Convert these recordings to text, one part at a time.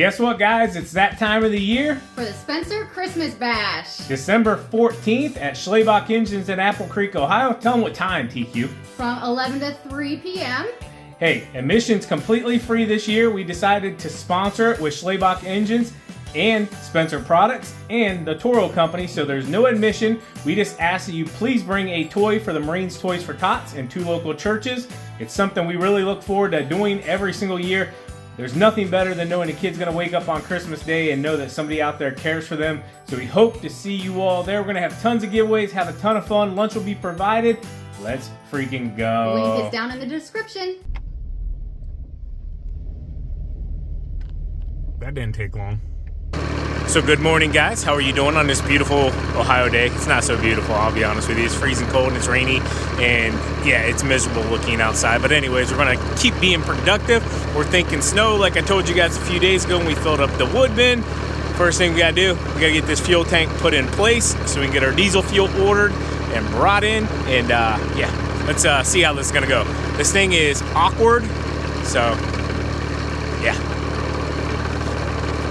Guess what, guys? It's that time of the year for the Spencer Christmas Bash. December 14th at Schlabach Engines in Apple Creek, Ohio. Tell them what time, TQ. From 11 to 3 p.m. Hey, admission's completely free this year. We decided to sponsor it with Schlabach Engines and Spencer Products and the Toro Company, so there's no admission. We just ask that you please bring a toy for the Marines Toys for Tots and 2 local churches. It's something we really look forward to doing every single year. There's nothing better than knowing a kid's gonna wake up on Christmas Day and know that somebody out there cares for them. So we hope to see you all there. We're gonna have tons of giveaways, have a ton of fun. Lunch will be provided. Let's freaking go. Link is down in the description. That didn't take long. So good morning, guys. How are you doing on this beautiful Ohio day? It's not so beautiful, I'll be honest with you. It's freezing cold and it's rainy, and yeah, it's miserable looking outside. But anyways, we're gonna keep being productive. We're thinking snow, like I told you guys a few days ago when we filled up the wood bin. First thing we gotta do, we gotta get this fuel tank put in place so we can get our diesel fuel ordered and brought in. And yeah, let's see how this is gonna go. This thing is awkward, so yeah.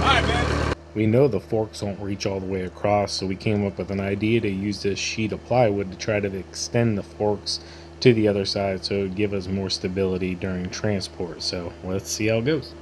All right, man. We know the forks won't reach all the way across, so we came up with an idea to use this sheet of plywood to try to extend the forks to the other side so it would give us more stability during transport. So let's see how it goes.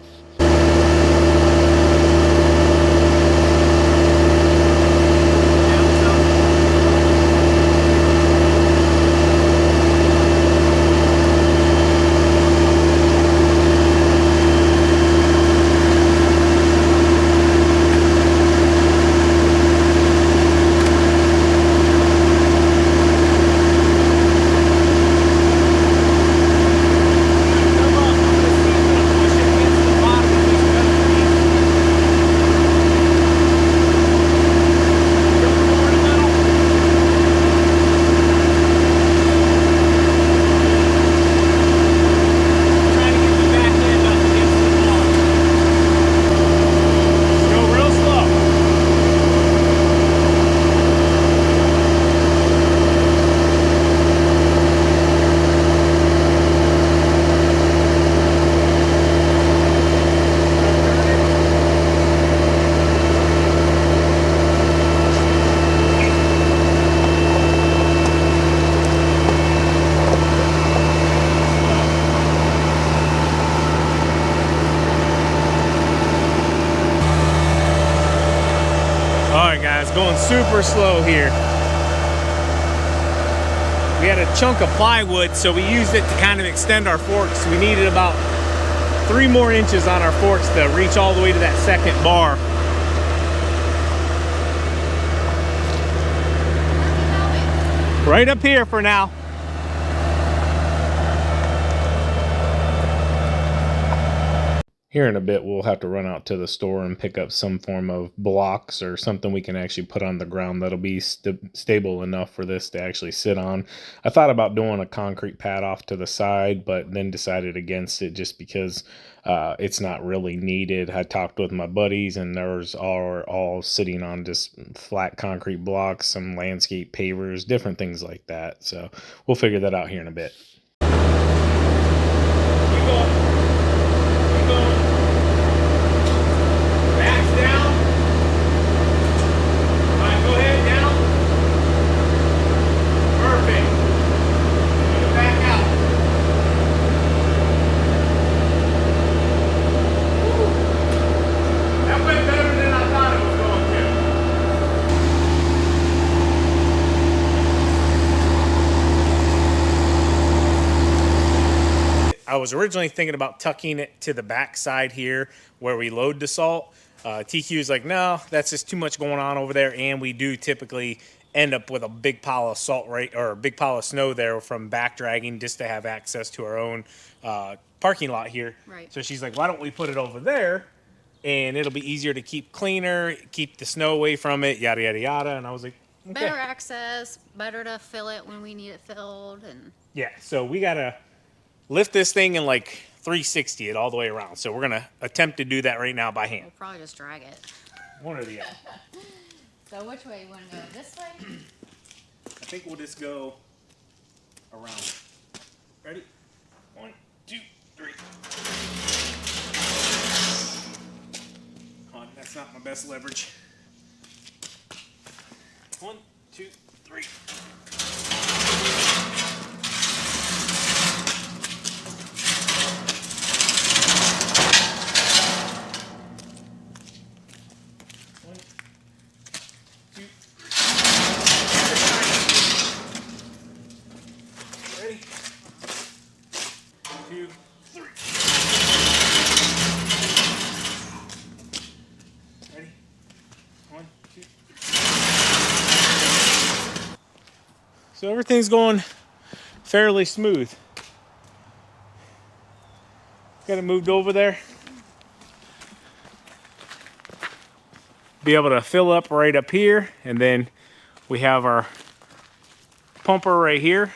It's going super slow here. We had a chunk of plywood, so we used it to kind of extend our forks. We needed about 3 more inches on our forks to reach all the way to that second bar. Right up here for now. Here in a bit, we'll have to run out to the store and pick up some form of blocks or something we can actually put on the ground that'll be stable enough for this to actually sit on. I thought about doing a concrete pad off to the side, but then decided against it just because it's not really needed. I talked with my buddies, and theirs are all sitting on just flat concrete blocks, some landscape pavers, different things like that. So we'll figure that out here in a bit. I was originally thinking about tucking it to the back side here where we load the salt. TQ is like, no, that's just too much going on over there, and we do typically end up with a big pile of salt or a big pile of snow there from back dragging just to have access to our own parking lot here. Right. So she's like, why don't we put it over there, and it'll be easier to keep cleaner, keep the snow away from it, yada yada yada. And I was like, okay. Better access, better to fill it when we need it filled, and yeah. So we gotta lift this thing and like 360 it all the way around. So we're gonna attempt to do that right now by hand. we'll probably just drag it. One or the other. So which way you want to go? This way? I think we'll just go around. Ready? 1, 2, 3. not my best leverage. 1, 2, 3. Ready? 2, 3. Ready? 1, 2. So everything's going fairly smooth. Got it moved over there. Be able to fill up right up here, and then we have our pumper right here.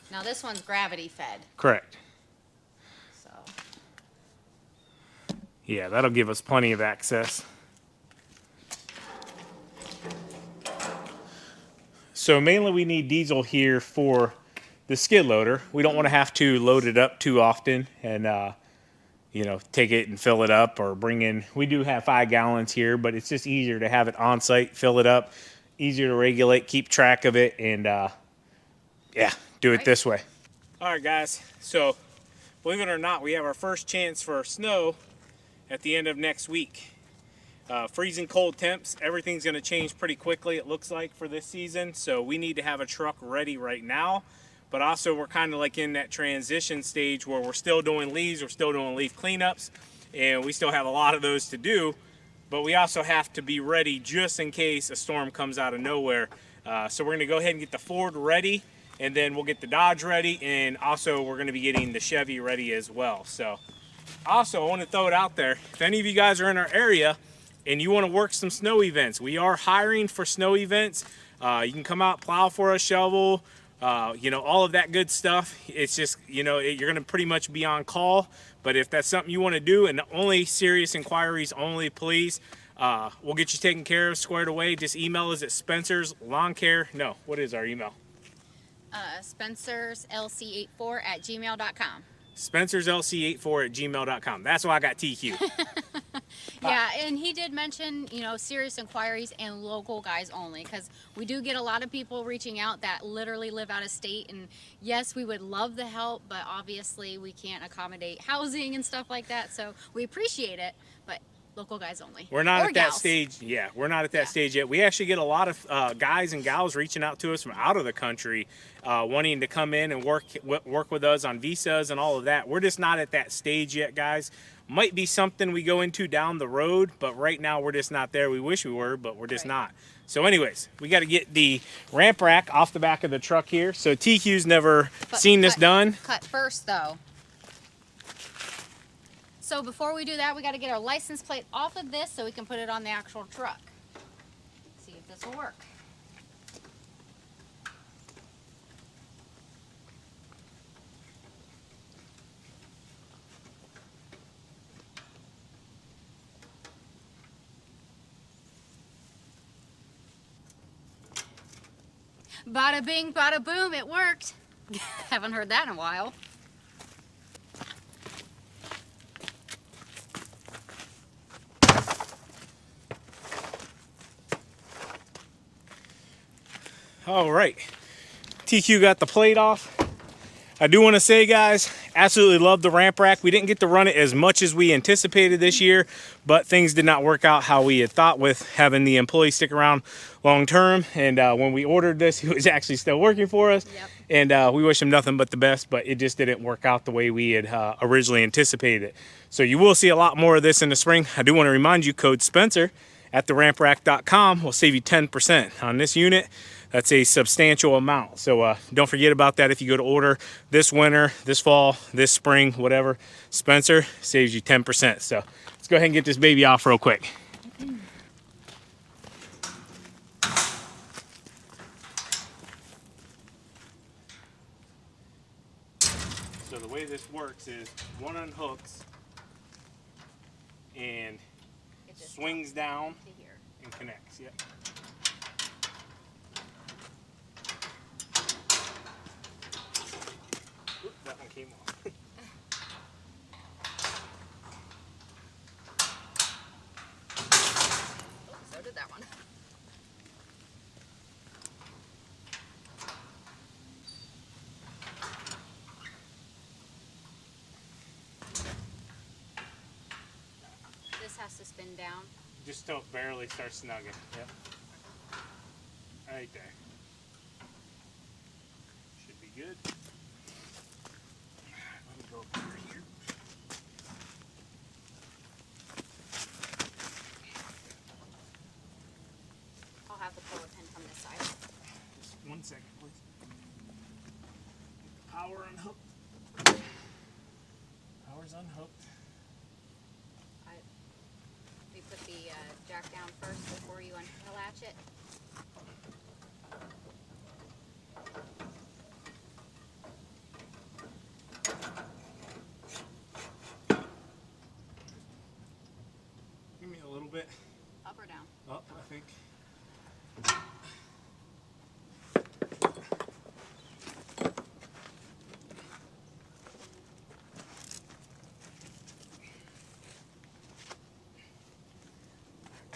Now this one's gravity fed, Correct. so. Yeah, that'll give us plenty of access. So mainly we need diesel here for the skid loader. We don't want to have to load it up too often and you know, take it and fill it up or bring in. We do have 5 gallons here, but it's just easier to have it on site, fill it up, easier to regulate, keep track of it, and yeah, do it this way. All right, guys. So believe it or not, we have our first chance for snow at the end of next week. Freezing cold temps, everything's going to change pretty quickly, it looks like, for this season. So we need to have a truck ready right now. But also we're kind of like in that transition stage where we're still doing leaves, we're still doing leaf cleanups, and we still have a lot of those to do. But we also have to be ready just in case a storm comes out of nowhere. So we're going to go ahead and get the Ford ready, and then we'll get the Dodge ready, and also we're going to be getting the Chevy ready as well. So also I want to throw it out there, if any of you guys are in our area and you want to work some snow events, we are hiring for snow events. You can come out, plow for us, shovel, you know, all of that good stuff. It's just, you know, you're going to pretty much be on call. But if that's something you want to do, and only serious inquiries only, please, we'll get you taken care of, squared away. Just email us at Spencer's Lawn Care. No, what is our email? Spencer'sLC84@gmail.com. Spencer'sLC84@gmail.com. That's why I got TQ. Yeah, and he did mention, you know, serious inquiries and local guys only, because we do get a lot of people reaching out that literally live out of state, and yes, we would love the help, but obviously we can't accommodate housing and stuff like that, so we appreciate it, but local guys only. We're not at that gals. stage. Yeah, we're not at that stage yet. We actually get a lot of guys and gals reaching out to us from out of the country, wanting to come in and work with us on visas and all of that. We're just not at that stage yet, guys. Might be something we go into down the road, but right now we're just not there. We wish we were, but we're just not. So anyways, we got to get the ramp rack off the back of the truck here. So TQ's never seen this done. Cut first, though. So before we do that, we got to get our license plate off of this so we can put it on the actual truck. See if this will work. Bada bing, bada boom, it worked. Haven't heard that in a while. All right, TQ got the plate off. I do want to say, guys, absolutely love the ramp rack. We didn't get to run it as much as we anticipated this year, but things did not work out how we had thought with having the employee stick around long term. And when we ordered this, he was actually still working for us. Yep. And we wish him nothing but the best, but it just didn't work out the way we had originally anticipated it. So you will see a lot more of this in the spring. I do want to remind you, code Spencer at theramprack.com will save you 10% on this unit. That's a substantial amount. So don't forget about that if you go to order this winter, this fall, this spring, whatever. Spencer saves you 10%. So let's go ahead and get this baby off real quick. So the way this works is one unhooks and swings down and connects. Yep. came off. Oh, so did that one. This has to spin down. Just till it barely starts snugging. Yep. Right there. Should be good. Let me go over here. I'll have the puller pin from this side. Just 1 second, please. Power unhooked. Power's unhooked. We put the jack down first before you unlatch it. Give me a little bit. Up or down? Up, I think.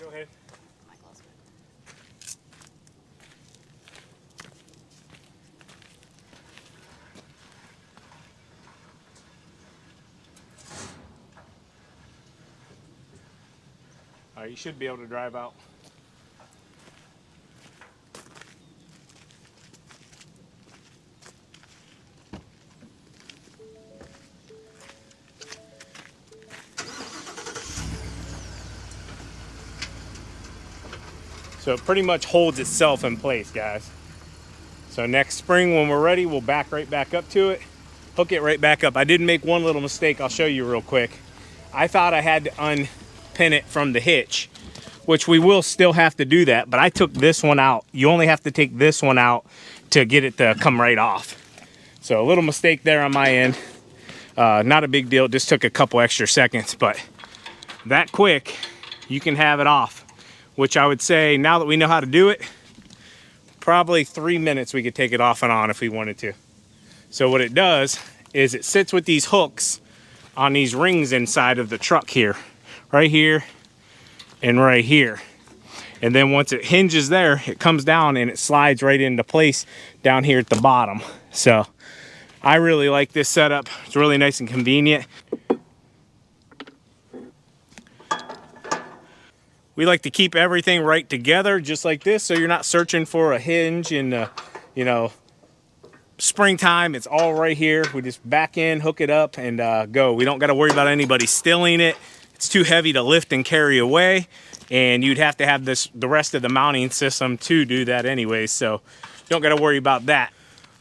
Go ahead. My gloves good. All right, you should be able to drive out. So it pretty much holds itself in place, guys. So next spring when we're ready, we'll back right back up to it, hook it right back up. I did make one little mistake. I'll show you real quick. I thought I had to unpin it from the hitch, which we will still have to do that, but I took this one out. You only have to take this one out to get it to come right off. So a little mistake there on my end. Not a big deal, just took a couple extra seconds, but that quick, you can have it off. Which I would say, now that we know how to do it, probably 3 minutes we could take it off and on if we wanted to. So what it does is it sits with these hooks on these rings inside of the truck here, right here and right here. And then once it hinges there, it comes down and it slides right into place down here at the bottom. So I really like this setup. It's really nice and convenient. We like to keep everything right together just like this, so you're not searching for a hinge in, you know, springtime. It's all right here. We just back in, hook it up, and go. We don't got to worry about anybody stealing it. It's too heavy to lift and carry away, and you'd have to have the rest of the mounting system to do that anyways, so you don't got to worry about that.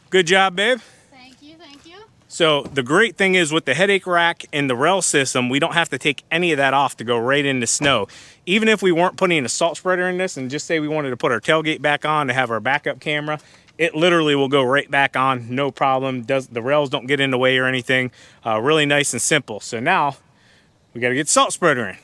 Good job, babe. Thank you, thank you. So the great thing is with the headache rack and the rail system, we don't have to take any of that off to go right into snow. Even if we weren't putting a salt spreader in this and just say we wanted to put our tailgate back on to have our backup camera, it literally will go right back on, no problem. The rails don't get in the way or anything. Really nice and simple. So now we got to get salt spreader in.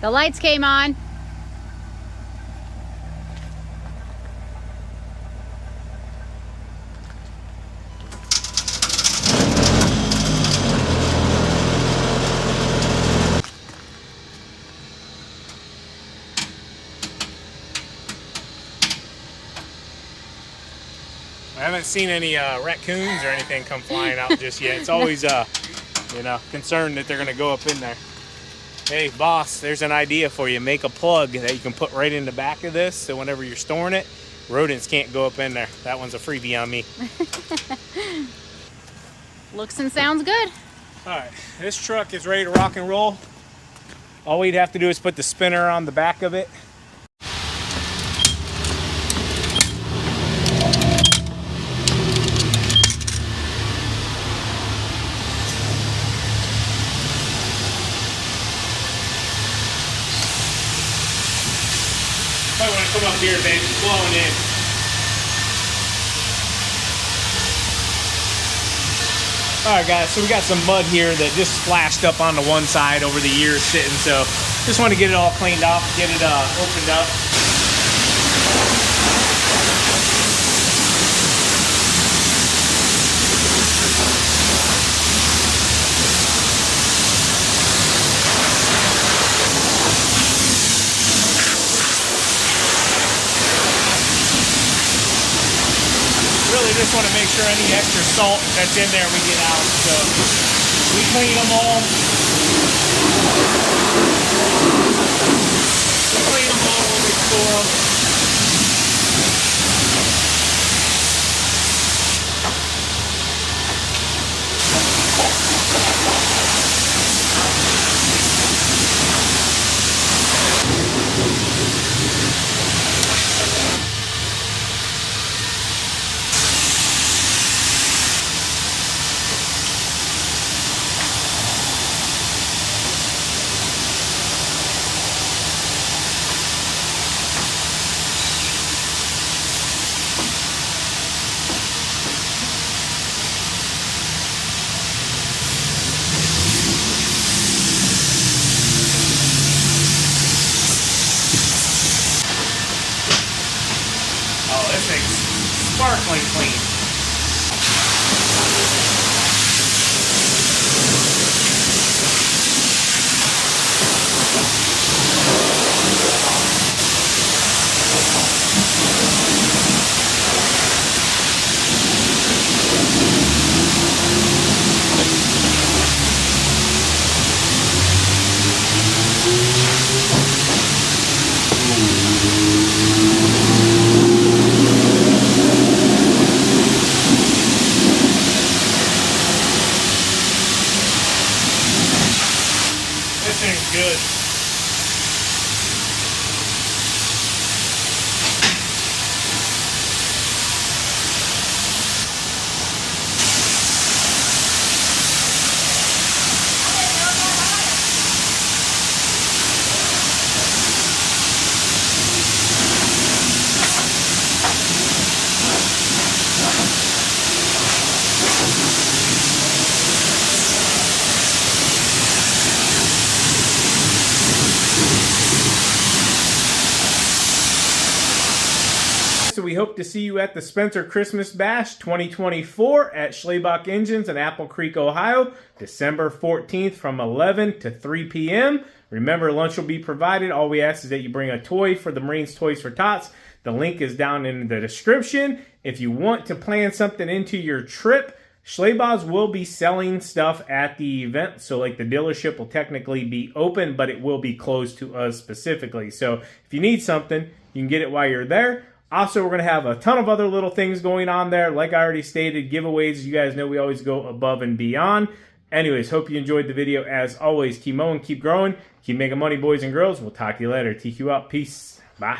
The lights came on. I haven't seen any raccoons or anything come flying out just yet. It's always, you know, concerned that they're going to go up in there. Hey, boss, there's an idea for you. Make a plug that you can put right in the back of this, so whenever you're storing it, rodents can't go up in there. That one's a freebie on me. Looks and sounds good. All right, this truck is ready to rock and roll. All we'd have to do is put the spinner on the back of it. Might want to come up here, baby. It's blowing in. Alright guys, so we got some mud here that just splashed up on the one side over the years sitting, so just want to get it all cleaned off, get it opened up. Really just want to make sure any extra salt that's in there we get out. So we clean them all. When we store them. This thing's sparkling clean. This thing's good. So we hope to see you at the Spencer Christmas Bash 2024 at Schlebach Engines in Apple Creek, Ohio, December 14th from 11 to 3 p.m. Remember, lunch will be provided. All we ask is that you bring a toy for the Marines Toys for Tots. The link is down in the description. If you want to plan something into your trip, Schlebach's will be selling stuff at the event. So like the dealership will technically be open, but it will be closed to us specifically. So if you need something, you can get it while you're there. Also, we're going to have a ton of other little things going on there. Like I already stated, giveaways. You guys know we always go above and beyond. Anyways, hope you enjoyed the video. As always, keep mowing, keep growing, keep making money, boys and girls. We'll talk to you later. TQ out. Peace. Bye.